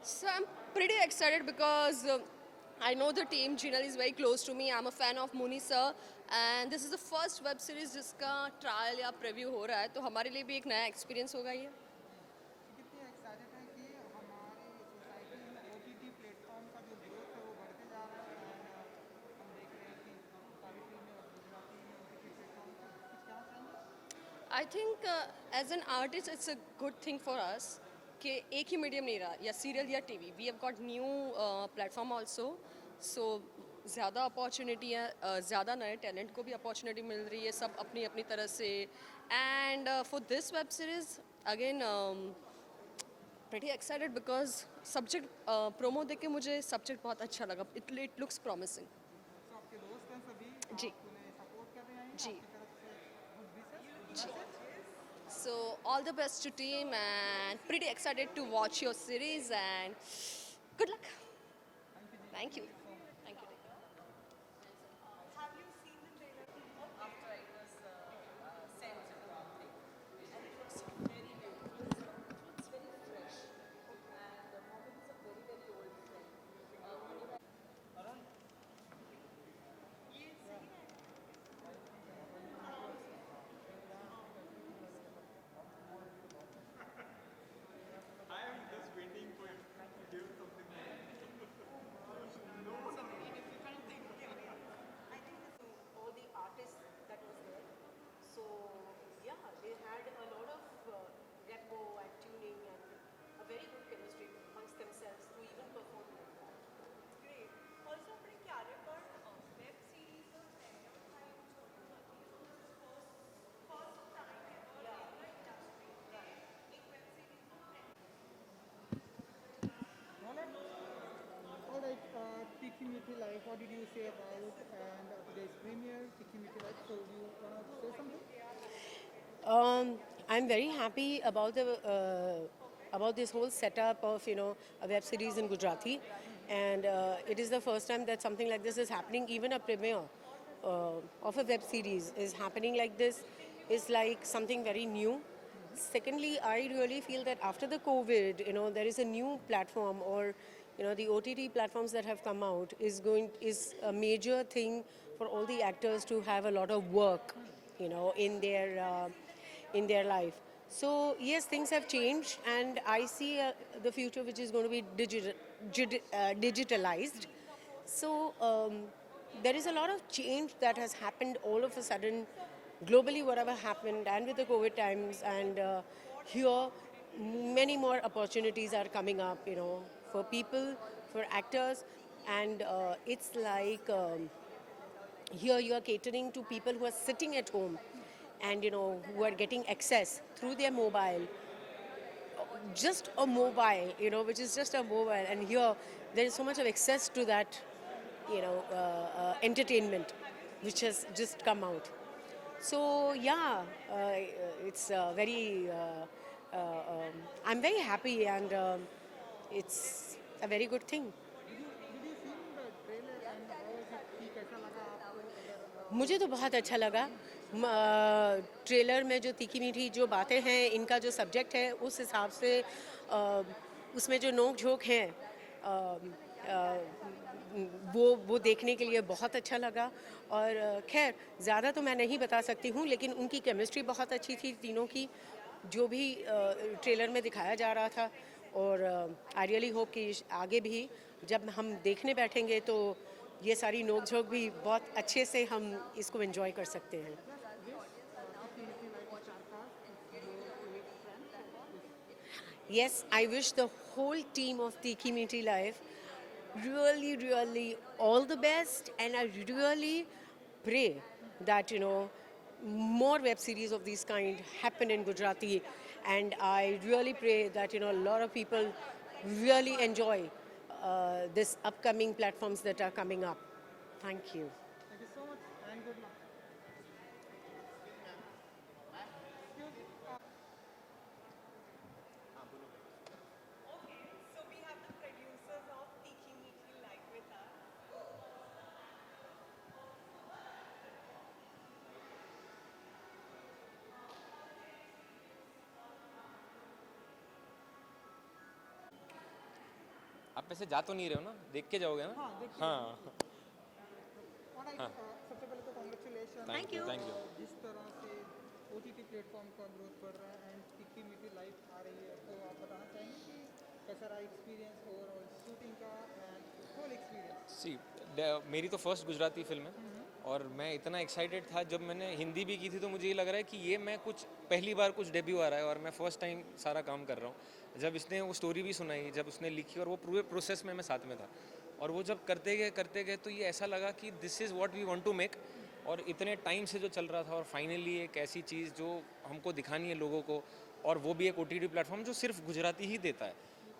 So I'm pretty excited because I know the team. Jinal is very close to me. I'm a fan of Muni sir, and this is the first web series जिसका trial या preview हो रहा है, तो हमारे लिए भी एक नया एक्सपीरियंस होगा ये. कितने एक्साइटेड हैं कि हमारी सोसाइटी में ओटीटी प्लेटफॉर्म का जो ग्रोथ है वो बढ़ते जा रहा है एंड हम देख रहे हैं कि सावित्री में और गुजराती में ओटीटी प्लेटफॉर्म का कुछ कहना चाहेंगे। I think as an artist it's a good thing for us कि एक ही मीडियम नहीं रहा, या सीरियल या TV. We have got new platform also. So ज़्यादा अपॉर्चुनिटी है, ज़्यादा नए टैलेंट को भी अपॉर्चुनिटी मिल रही है, सब अपनी अपनी तरह से. And for this web series again pretty excited because subject promo देख के मुझे सब्जेक्ट बहुत अच्छा लगा. It looks promising. तो आपके दोस्त हैं सभी, जी. आप उन्हें सपोर्ट कर रहे हैं जी. आपकी तरफ से गुड विशेस गुड जी. Message. So all the best to team and pretty excited to watch your series and good luck. Thank you जी, Thank you. Thank you so much. Thank you. All the artists that was there. So yeah, they had a lot of repo and tuning and a very good chemistry amongst themselves to even perform like that. Great. Also, अपने क्यारे पर web series और television first time ever in the industry एक web series All right, Tikki Meethi Life, what did you say about and today's premiere, Tikki Meethi Life? So you want to say something? I'm very happy about this whole setup of a web series in Gujarati, and it is the first time that something like this is happening. Even a premiere of a web series is happening like this is like something very new. Secondly, I really feel that after the COVID, there is a new platform, or the OTT platforms that have come out is a major thing for all the actors to have a lot of work, in their life. So yes, things have changed, and I see the future which is going to be digitalized. So there is a lot of change that has happened all of a sudden, globally, whatever happened, and with the COVID times, and here many more opportunities are coming up, for people, for actors, and it's like. Here you are catering to people who are sitting at home, and who are getting access through their mobile, just a mobile, which is just a mobile, and here there is so much of access to that, entertainment which has just come out. So yeah, it's very I'm very happy, and it's a very good thing. Did you seen the trailer and how was it? कि कैसा लगा आपको अगर मुझे तो बहुत अच्छा लगा. ट्रेलर में जो तीखी मीठी जो बातें हैं, इनका जो सब्जेक्ट है, उस हिसाब से उसमें जो नोक झोंक हैं, वो देखने के लिए बहुत अच्छा लगा. और खैर ज़्यादा तो मैं नहीं बता सकती हूँ, लेकिन उनकी केमिस्ट्री बहुत अच्छी थी तीनों की, जो भी ट्रेलर में दिखाया जा रहा था. और आई रियली होप कि आगे भी जब हम देखने बैठेंगे तो ये सारी नोक झोंक भी बहुत अच्छे से हम इसको एंजॉय कर सकते हैं. Tikki Meethi Life star cast, it's your eight friends, so please. Yes, I wish the whole team of Tiki Meeti Life really, really all the best, and I really pray that more web series of this kind happen in Gujarati, and I really pray that a lot of people really enjoy this upcoming platforms that are coming up. Thank you. Thank you so much and good luck. Okay, so we have the producers of Tikhi Meethi Live with us. आप ऐसे जा तो नहीं रहे हो ना, देख के जाओगे ना? हाँ देखिए हाँ, और सबसे पहले तो congratulation thank you, thank you. जिस तरह से OTT प्लेटफॉर्म का ग्रोथ बढ़ रहा है एंड टिक्की मीठी लाइफ आ रही है, तो आप बताना चाहेंगे कि कैसा रहा एक्सपीरियंस ओवरऑल शूटिंग का एंड होल एक्सपीरियंस? सी मेरी तो फर्स्ट गुजराती फिल्म है और मैं इतना एक्साइटेड था जब मैंने हिंदी भी की थी, तो मुझे ये लग रहा है कि ये मैं कुछ पहली बार कुछ डेब्यू आ रहा है और मैं फर्स्ट टाइम सारा काम कर रहा हूँ। जब इसने वो स्टोरी भी सुनाई, जब उसने लिखी और वो पूरे प्रोसेस में मैं साथ में था, और वो जब करते गए तो ये ऐसा लगा कि this is what we want to make. और इतने टाइम से जो चल रहा था और फाइनली एक ऐसी चीज़ जो हमको दिखानी है लोगों को, और वो भी एक OTT प्लेटफॉर्म जो सिर्फ गुजराती ही देता है,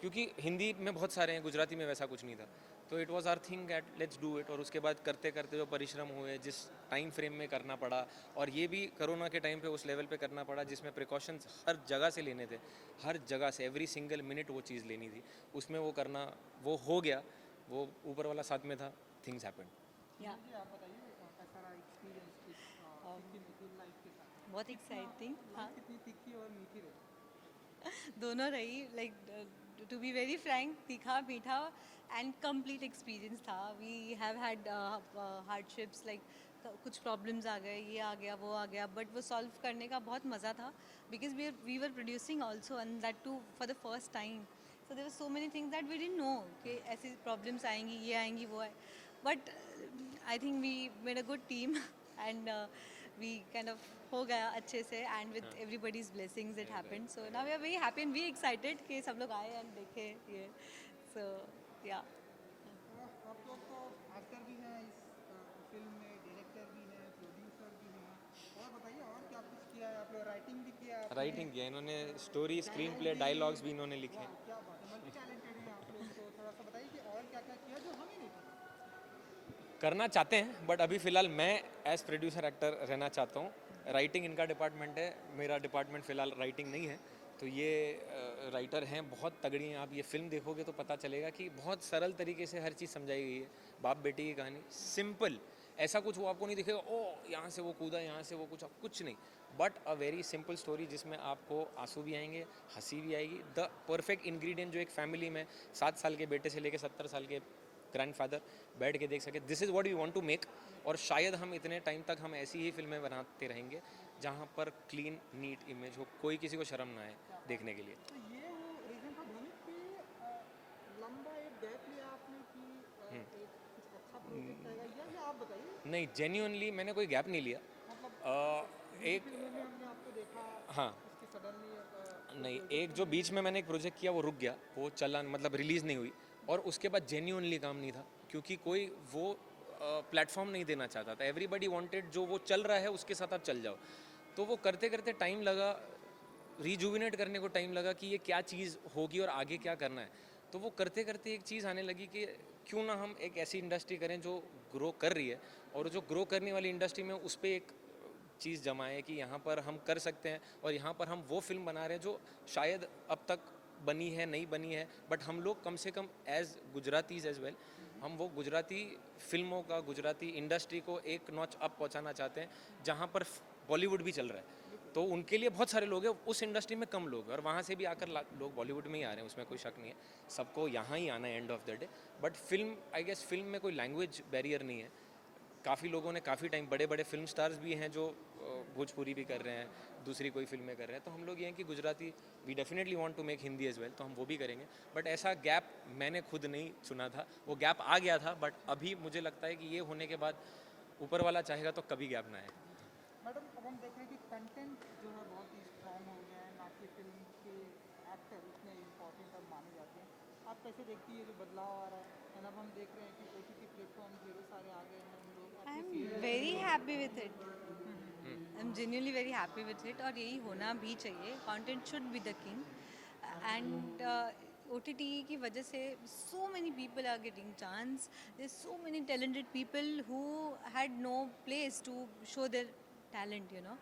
क्योंकि हिंदी में बहुत सारे हैं, गुजराती में वैसा कुछ नहीं था। तो it was our thing at let's do it. और उसके बाद करते करते जो परिश्रम हुए, जिस टाइम फ्रेम में करना पड़ा, और ये भी कोरोना के टाइम पे उस लेवल पे करना पड़ा जिसमें प्रिकॉशंस हर जगह से लेने थे, हर जगह से एवरी सिंगल मिनट वो चीज़ लेनी थी, उसमें वो करना, वो हो गया, वो ऊपर वाला साथ में था, थिंग्स हैपेंड। या जी आप बताइए कैसा रहा एक्सपीरियंस टिक्की मीठी लाइफ के साथ? बहुत एक्साइटिंग हाँ कितनी तिक्की और मीठी रही? दोनों रही like to be very frank तीखा मीठा एंड कंप्लीट एक्सपीरियंस था we have had hardships like कुछ प्रॉब्लम्स आ गए ये आ गया वो आ गया बट वो सॉल्व करने का बहुत मज़ा था because we were producing also and that too for the first time so there were so many things that we didn't know कि ऐसी प्रॉब्लम्स आएंगी ये आएंगी वो है but I think we made a good team and we kind of हो गया अच्छे से and with everybody's blessings it happened so now we are very happy and we excited कि सब लोग आए and देखे ये so yeah आप लोग तो एक्टर भी हैं इस फिल्म में, डायरेक्टर भी हैं, प्रोड्यूसर भी हैं, और बताइए और क्या कुछ किया है आप लोग? राइटिंग भी किया है आपने? राइटिंग किया इन्होंने, स्टोरी, स्क्रीन प्ले, डायलॉग्स भी इन्होंने लिखे हैं। क्या बात है, मल्टी टैलेंटेड हैं आप लोग, तो थोड़ा सा बताइए कि और क्या क्या किया जो हमें नहीं पता? करना चाहते हैं बट अभी फ़िलहाल मैं एज प्रोड्यूसर एक्टर रहना चाहता हूँ। राइटिंग इनका डिपार्टमेंट है, मेरा डिपार्टमेंट फ़िलहाल राइटिंग नहीं है। तो ये राइटर हैं, बहुत तगड़ी हैं। आप ये फिल्म देखोगे तो पता चलेगा कि बहुत सरल तरीके से हर चीज़ समझाई गई है। बाप बेटी की कहानी सिंपल, ऐसा कुछ वो आपको नहीं दिखेगा ओ यहाँ से वो कूदा, यहाँ से वो कुछ नहीं, but a very simple story जिसमें आपको आंसू भी आएंगे, हंसी भी आएगी। द परफेक्ट इंग्रेडिएंट जो एक फैमिली में 7 साल के बेटे से लेकर 70 साल के ग्रैंडफादर बैठ के देख सके, this is what we want to make. और शायद हम इतने टाइम तक हम ऐसी ही फिल्में बनाते रहेंगे जहाँ पर क्लीन नीट इमेज हो, कोई किसी को शर्म ना आए देखने के लिए। तो ये वो रीज़न था भूमिक कि लंबा एक गैप लिया आपने कि एक कुछ अच्छा प्रोजेक्ट आएगा, या आप बताइए? नहीं, जेन्युइनली मैंने कोई गैप नहीं लिया। मतलब एक फिल्मों में हमने आपको देखा, हाँ, इसकी सडनली नहीं, एक जो बीच में मैंने एक प्रोजेक्ट किया वो रुक गया, वो चला मतलब रिलीज़ नहीं हुई, और उसके बाद जेन्युइनली काम नहीं था क्योंकि कोई वो प्लेटफॉर्म नहीं देना चाहता था। एवरीबडी वांटेड जो वो चल रहा है उसके साथ आप चल जाओ। तो वो करते करते टाइम लगा, रिजुविनेट करने को टाइम लगा कि ये क्या चीज़ होगी और आगे क्या करना है। तो वो करते करते एक चीज़ आने लगी कि क्यों ना हम एक ऐसी इंडस्ट्री करें जो ग्रो कर रही है, और जो ग्रो करने वाली इंडस्ट्री में उस पर एक चीज़ जमाए कि यहाँ पर हम कर सकते हैं, और यहाँ पर हम वो फिल्म बना रहे हैं जो शायद अब तक बनी है नहीं बनी है, बट हम लोग कम से कम एज गुजरातीज एज वेल हम वो गुजराती फिल्मों का, गुजराती इंडस्ट्री को एक नॉच अप पहुँचाना चाहते हैं जहाँ पर बॉलीवुड भी चल रहा है। तो उनके लिए बहुत सारे लोग हैं, उस इंडस्ट्री में कम लोग हैं, और वहाँ से भी आकर लोग बॉलीवुड में ही आ रहे हैं, उसमें कोई शक नहीं है। सबको यहाँ ही आना है end of the day. But film, I guess film में कोई लैंग्वेज बैरियर नहीं है। काफ़ी लोगों ने काफ़ी टाइम, बड़े बड़े फिल्म स्टार्स भी हैं जो भोजपुरी भी कर रहे हैं, दूसरी कोई फिल्में कर रहे हैं। तो हम लोग ये हैं कि Gujarati, we definitely want to make Hindi as well, तो हम वो भी करेंगे। बट ऐसा गैप मैंने खुद नहीं चुना था, वो गैप आ गया था, बट अभी मुझे लगता है कि ये होने के बाद ऊपर वाला चाहेगा तो कभी गैप ना आए। मैडम अब हम देख रहे हैं कि कंटेंट जो है बहुत ही स्ट्रॉन्ग हो गया है, ना कि फिल्म के एक्टर इतने इम्पोर्टेंट अब माने जाते हैं। आप कैसे देखती है जो बदलाव आ रहा है? एंड अब हम देख रहे हैं कि OTT प्लेटफॉर्म ढेरों सारे आ गए हैं, हम लोग I'm very happy with it. I'm genuinely very happy with it और यही होना भी चाहिए. Content should be the king. And OTT की वजह से so many people are getting chance. There's so many talented people who had no place to show their talent, you know.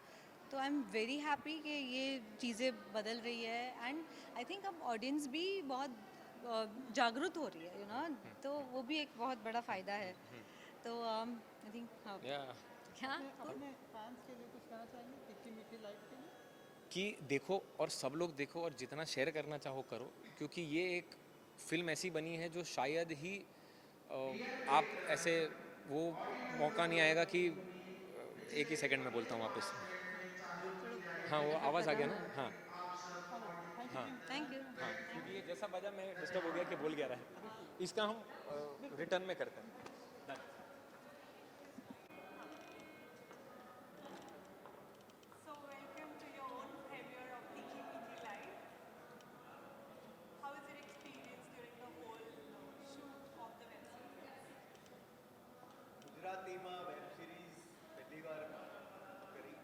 तो I am very happy कि ये चीज़ें बदल रही है एंड आई थिंक अब ऑडियंस भी बहुत जागरूक हो रही है, यू नो, तो वो भी एक बहुत बड़ा फ़ायदा है. तो आई थिंक या क्या अपने फैंस के लिए कुछ कहना चाहेंगे तिक्की मीठी लाइफ के लिए? कि देखो और सब लोग देखो, और जितना शेयर करना चाहो करो, क्योंकि ये एक फिल्म ऐसी बनी है जो शायद ही आप ऐसे वो मौका नहीं आएगा कि एक ही सेकंड में बोलता हूँ वापस। हाँ वो आवाज़ आ गया ना। हाँ हाँ थैंक यू। हाँ, क्योंकि ये जैसा बजा मैं डिस्टर्ब हो गया कि बोल गया रहा है। इसका हम रिटर्न में करते हैं। Done. So welcome to your own premiere of Tikhi Meethi Live. How was your experience during the whole shoot of the web series? ગુજરાતીમાં વેબ સિરીઝ પહેલી વાર કરી.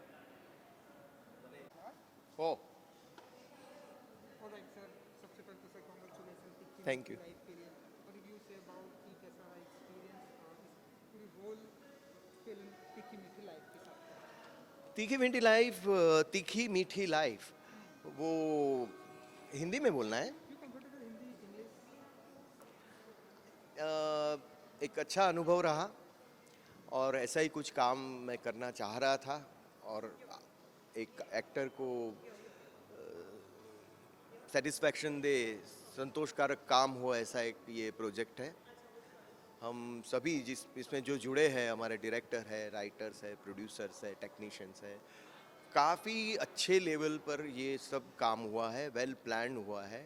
ઓ ऑलराइट सर, सबसे पहले तो सर कॉन्ग्रेचुलेसन टिक्की Thank you. लाइफ के लिए। What did you say about कि कैसा रहा एक्सपीरियंस पूरी होल फिल्म टिक्की मीठी लाइफ के साथ? तीखी मीठी लाइफ, तीखी मीठी लाइफ वो हिंदी में बोलना है। You comfortable Hindi English? एक अच्छा अनुभव रहा और ऐसा ही कुछ काम मैं करना चाह रहा था और एक एक्टर को सेटिस्फैक्शन दे, संतोषकारक काम हो, ऐसा एक ये प्रोजेक्ट है। हम सभी जिस इसमें जो जुड़े हैं, हमारे डायरेक्टर है, राइटर्स है, प्रोड्यूसर्स है, टेक्नीशियंस है, काफ़ी अच्छे लेवल पर ये सब काम हुआ है, वेल प्लान हुआ है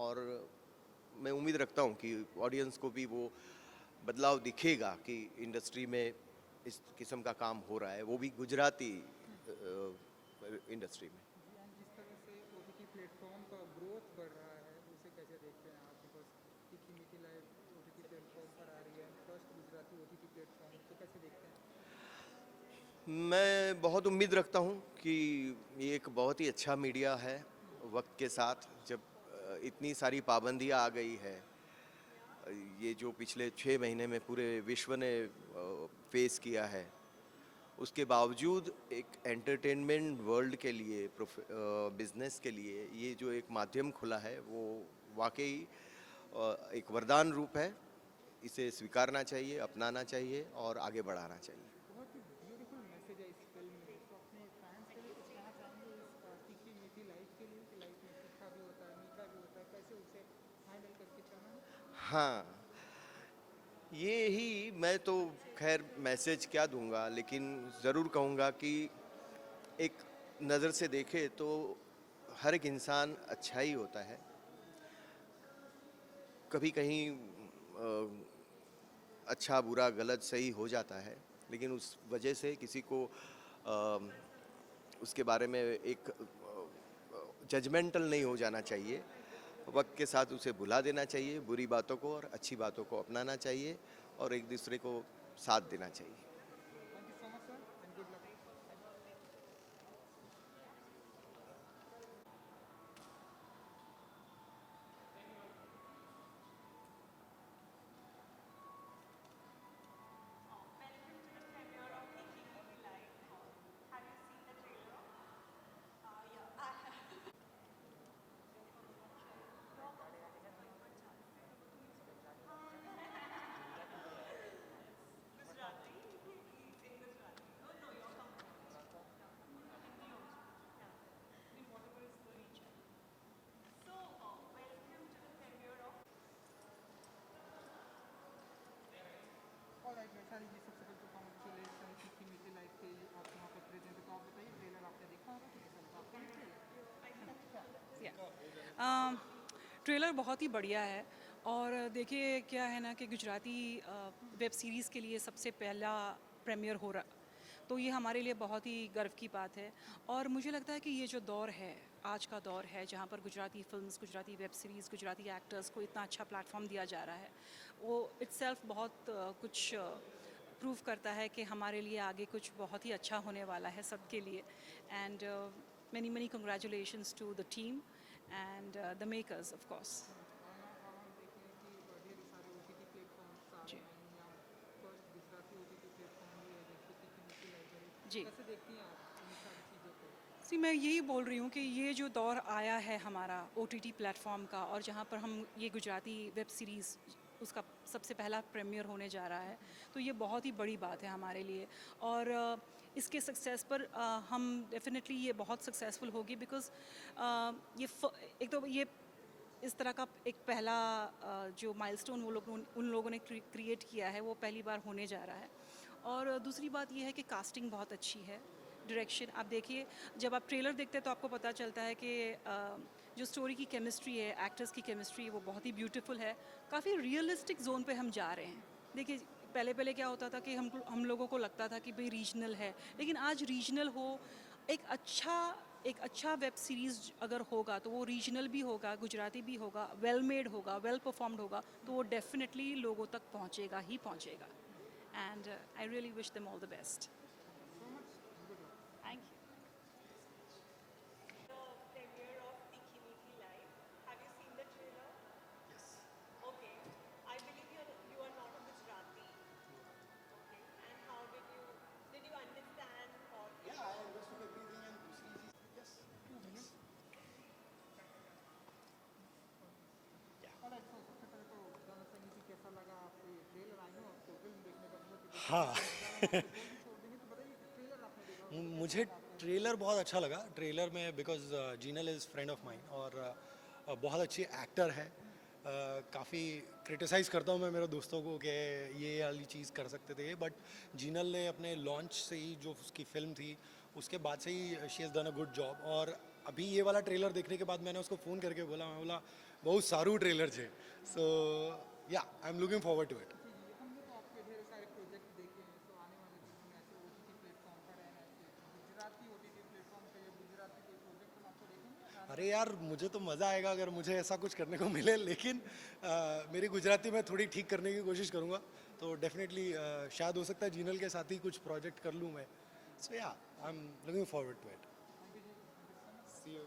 और मैं उम्मीद रखता हूँ कि ऑडियंस को भी वो बदलाव दिखेगा कि इंडस्ट्री में इस किस्म का काम हो रहा है, वो भी गुजराती इंडस्ट्री में। एंड जिस तरह से ओटीटी प्लेटफॉर्म का ग्रोथ बढ़ रहा है उसे कैसे देखते हैं आप? बिकॉज टिक्की मीठी लाइफ ओटीटी प्लेटफॉर्म पर आ रही है, फर्स्ट गुजराती ओटीटी प्लेटफॉर्म, तो कैसे देखते हैं? मैं बहुत उम्मीद रखता हूँ कि ये एक बहुत ही अच्छा मीडिया है। वक्त के साथ जब इतनी सारी पाबंदियाँ आ गई है, ये जो पिछले 6 महीने में पूरे विश्व ने फेस किया है, उसके बावजूद एक एंटरटेनमेंट वर्ल्ड के लिए, बिजनेस के लिए ये जो एक माध्यम खुला है वो वाकई एक वरदान रूप है। इसे स्वीकारना चाहिए, अपनाना चाहिए और आगे बढ़ाना चाहिए। बहुत ही ब्यूटीफुल मैसेज है इस फिल्म में, तो अपने फैंस के लिए कुछ कहना चाहेंगे इस टिक्की मीठी लाइफ के लिए कि लाइफ में तीखा भी होता है, मीठा भी होता है, कैसे उसे हैंडल करके चलना है? हाँ, ये ही मैं तो खैर मैसेज क्या दूंगा, लेकिन ज़रूर कहूँगा कि एक नज़र से देखे तो हर एक इंसान अच्छा ही होता है। कभी कहीं अच्छा बुरा गलत सही हो जाता है, लेकिन उस वजह से किसी को उसके बारे में एक जजमेंटल नहीं हो जाना चाहिए। वक्त के साथ उसे भुला देना चाहिए, बुरी बातों को और अच्छी बातों को अपनाना चाहिए और एक दूसरे को साथ देना चाहिए। Thank you so much sir and good luck. Welcome to the premiere of Tikhi Meethi Live. Have you seen the trailer? Yeah, I have. Gujarati? In Gujarati. Oh no, you're comfortable. Hindi also. Yeah. In whatever is the region. So, welcome to the premiere of all right Vaishali ji, सबसे पहले तो congratulation टिक्की मीठी life के लिए आप यहाँ पर present है, तो आप बताइए ट्रेलर आपने देखा होगा तो कैसा लगा आपको? ट्रेलर बहुत ही बढ़िया है और देखिए क्या है ना कि गुजराती वेब सीरीज़ के लिए सबसे पहला प्रीमियर हो रहा, तो ये हमारे लिए बहुत ही गर्व की बात है। और मुझे लगता है कि ये जो दौर है, आज का दौर है जहाँ पर Gujarati films, Gujarati web series, Gujarati actors को इतना अच्छा प्लेटफॉर्म दिया जा रहा है, वो इट्सेल्फ बहुत कुछ प्रूव करता है कि हमारे लिए आगे कुछ बहुत ही अच्छा होने वाला है सबके लिए। And many many congratulations to the team and the makers of course. हम देखें कि ढेर सारे ओटीटी प्लेटफॉर्म्स आ जी। रहे हैं, या फर्स्ट गुजराती ओटीटी प्लेटफॉर्म भी है जैसे टिक्की मीठी लाइफ। जी। कैसे देखती हैं आप इन सारी चीज़ों को? सी मैं यही बोल रही हूँ कि ये जो दौर आया है हमारा OTT प्लेटफॉर्म का, और जहाँ पर हम ये गुजराती वेब सीरीज़ उसका सबसे पहला प्रीमियर होने जा रहा है, तो ये बहुत ही बड़ी बात है हमारे लिए। और इसके सक्सेस पर हम डेफिनेटली ये बहुत सक्सेसफुल होगी बिकॉज़ एक तो ये इस तरह का एक पहला जो माइलस्टोन वो लोग उन लोगों ने क्रिएट किया है वो पहली बार होने जा रहा है। और दूसरी बात ये है कि कास्टिंग बहुत अच्छी है, डायरेक्शन आप देखिए, जब आप ट्रेलर देखते हैं तो आपको पता चलता है कि जो स्टोरी की केमिस्ट्री है, एक्टर्स की केमिस्ट्री है, वो बहुत ही ब्यूटीफुल है। काफ़ी रियलिस्टिक जोन पे हम जा रहे हैं। देखिए पहले पहले क्या होता था कि हम लोगों को लगता था कि भाई रीजनल है, लेकिन आज रीजनल हो, एक अच्छा वेब सीरीज़ अगर होगा तो वो रीजनल भी होगा, गुजराती भी होगा, वेल मेड होगा, वेल परफॉर्म्ड होगा, तो वो डेफिनेटली लोगों तक पहुंचेगा ही पहुंचेगा। And I really wish them all the best. Thank you. The premiere of Tikhi Meethi Live. Have you seen the trailer? Yes. Okay. I believe you are not a Gujarati. Okay. And how did you understand or Yeah, I understood everything and दूसरी चीज़ yes. और सबसे पहले तो जनसंघ जी कैसा लगा आपको ये trailer? I know आपको फिल्म देखने का बहुत ही हाँ छोड़ देंगे, तो बताइए ट्रेलर आपने देखा? मुझे ट्रेलर बहुत अच्छा लगा। ट्रेलर में because Jinal is friend of mine और बहुत अच्छी एक्टर है। काफ़ी क्रिटिसाइज़ करता हूँ मैं मेरे दोस्तों को कि ये वाली चीज़ कर सकते थे, बट जीनल ने अपने लॉन्च से ही जो उसकी फ़िल्म थी उसके बाद से ही she has done a good job. और अभी ये वाला ट्रेलर देखने के बाद मैंने उसको फ़ोन करके बोला, मैं बोला बहुत सारू ट्रेलर छे। So yeah I am looking forward to it. हमने तो आपके ढेर सारे प्रोजेक्ट देखे हैं, तो आने वाले दिनों में ऐसे OTT प्लेटफॉर्म पर है, ऐसे गुजराती OTT प्लेटफॉर्म पे या गुजराती कोई प्रोजेक्ट हम आपको देखेंगे? अरे यार मुझे तो मज़ा आएगा अगर मुझे ऐसा कुछ करने को मिले, लेकिन मेरी गुजराती मैं थोड़ी ठीक करने की कोशिश करूँगा। तो डेफिनेटली शायद हो सकता है जीनल के साथ ही कुछ प्रोजेक्ट कर लूँ मैं। So yeah I am looking forward to it. See you.